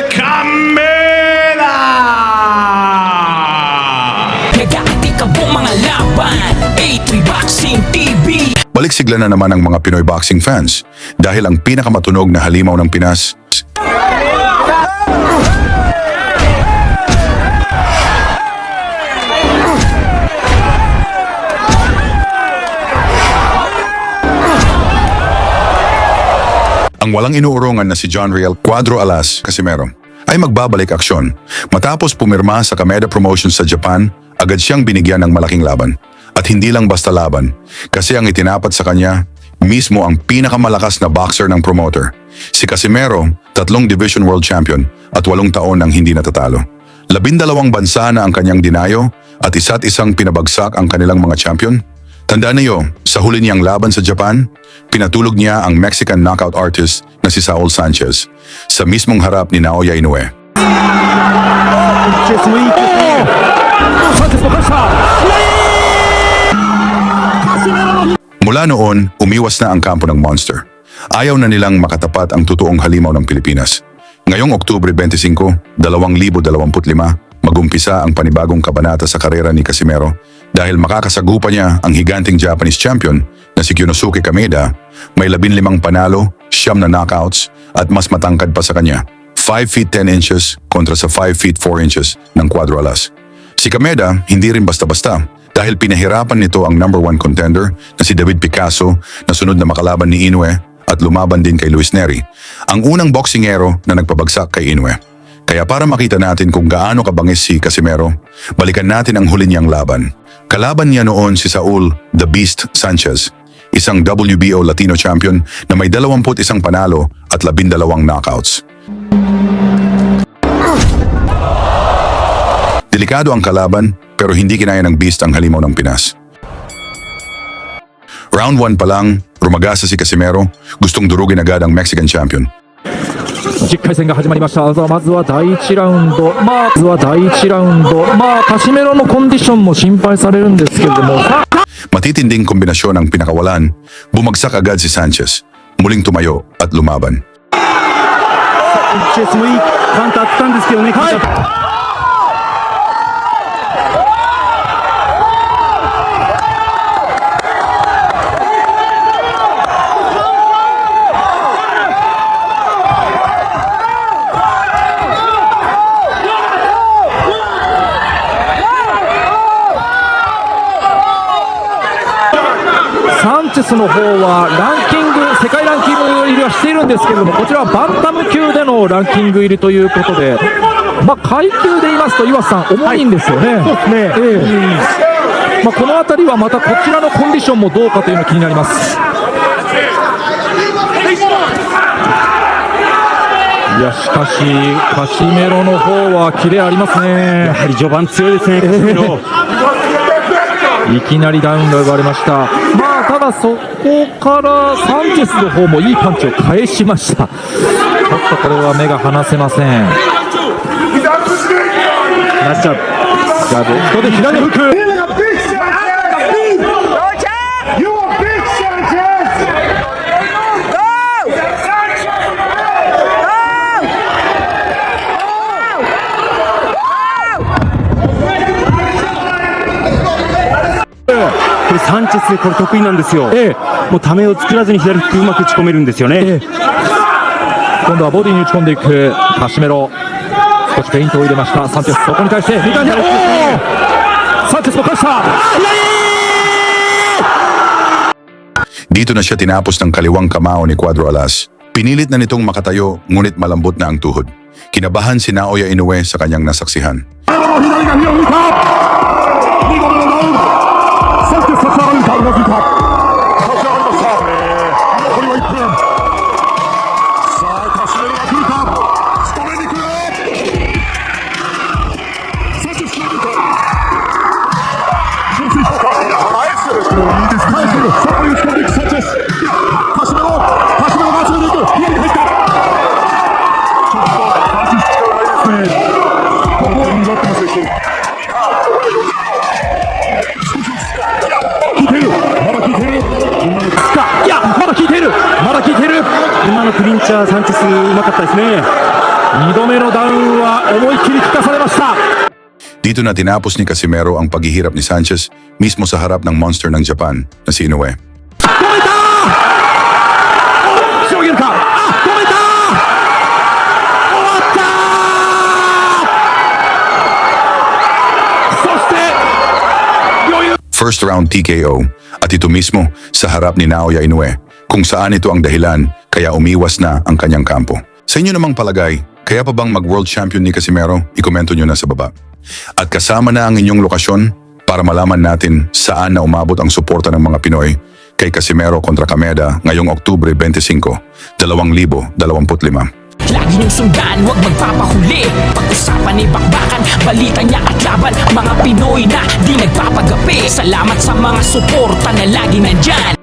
Camela! Nag-aati ka po mga laban, A3 Boxing TV. Baliksigla na naman ang mga Pinoy boxing fans dahil ang pinakamatunog na halimaw ng Pinas, ang walang inuurungan na si John Riel Cuadro Alas Casimero ay magbabalik aksyon. Matapos pumirma sa Kameda Promotions sa Japan, agad siyang binigyan ng malaking laban. At hindi lang basta laban, kasi ang itinapat sa kanya mismo ang pinakamalakas na boxer ng promoter. Si Casimero, 3 Division World Champion at 8 taon nang hindi natatalo. 12 bansa na ang kanyang dinayo at isa't isang pinabagsak ang kanilang mga champion. Tandaan niyo, sa huli niyang laban sa Japan, pinatulog niya ang Mexican knockout artist na si Saul Sanchez sa mismong harap ni Naoya Inoue. Mula noon, umiwas na ang kampo ng monster. Ayaw na nilang makatapat ang totoong halimaw ng Pilipinas. Ngayong Oktubre 25, 2025, mag-umpisa ang panibagong kabanata sa karera ni Casimero dahil makakasagupa niya ang higanting Japanese champion na si Kyonosuke Kameda, may 15 panalo, 9 na knockouts at mas matangkad pa sa kanya, 5 feet 10 inches kontra sa 5 feet 4 inches ng Cuadro Alas. Si Kameda hindi rin basta-basta dahil pinahirapan nito ang number 1 contender na si David Picasso na sunod na makalaban ni Inoue at lumaban din kay Luis Neri, ang unang boksingero na nagpabagsak kay Inoue. Kaya para makita natin kung gaano kabangis si Casimero, balikan natin ang huli niyang laban. Kalaban niya noon si Saul "The Beast" Sanchez, isang WBO Latino champion na may 21 panalo at 12 knockouts. Delikado ang kalaban pero hindi kinaya ng Beast ang halimaw ng Pinas. Round 1 pa lang, rumagasa si Casimero, gustong durugin agad ang Mexican champion. 10回戦が始まりました。まずは第1ラウンド、カシメロのコンディションも心配されるんですけれども、 Matitinding kombinasyon ang pinakawalan, bumagsak agad si Sanchez, muling tumayo at lumaban. チェスもいいカウンターあったんですけどね。サンチェスの方はランキング、世界ランキング入りはしているんですけれども、こちらはバンタム級でのランキング入りということで、階級で言いますと岩瀬さん重いんですよね。この辺りはまたこちらのコンディションもどうかというのが気になります。いやしかしカシメロの方はキレありますね。やはり序盤強いですね、カシメロ。いきなりダウンが奪われました。ただそこからサンチェスの方もいいパンチを返しました。ちょっとこれは目が離せません。ナッチャージャブ、ここで左フック。これサンチェスこれ得意なんですよ。もうためを作らずに左フックうまく打ち込めるんですよね。今度はボディに打ち込んでいくカシメロ。少しフェイントを入れましたサンチェス。そこに対して右手にサンチェスも返した。 Dito na siya tinapos ng kaliwang kamao ni Cuadro Alas. Pinilit na nitong makatayo ngunit malambot na ang tuhod. Kinabahan si Naoya Inoue sa kanyang nasaksihan.まだ効いている。ちゃサンチェスうまかったですね。2度目のダウンは思いっきり効かされました。 Dito na tinapos ni Casimero ang paghihirap ni Sanchez mismo sa harap ng monster ng Japan na si Inoue. 止めたしのげるか。あ、止めた終わったそして余裕 First round TKO at ito mismo sa harap ni Naoya Inoue kung saan ito ang dahilan kaya umiwas na ang kanyang kampo. Sa inyo namang palagay, kaya pa bang mag-world champion ni Casimero? Ikomento nyo na sa baba. At kasama na ang inyong lokasyon para malaman natin saan na umabot ang suporta ng mga Pinoy kay Casimero kontra Kameda ngayong Oktubre 25, 2025. Lagi niyong sundan, huwag magpapahuli. Pag-usapan ni bakbakan, balita niya at laban. Mga Pinoy na di nagpapagapi. Salamat sa mga suporta na lagi nandyan.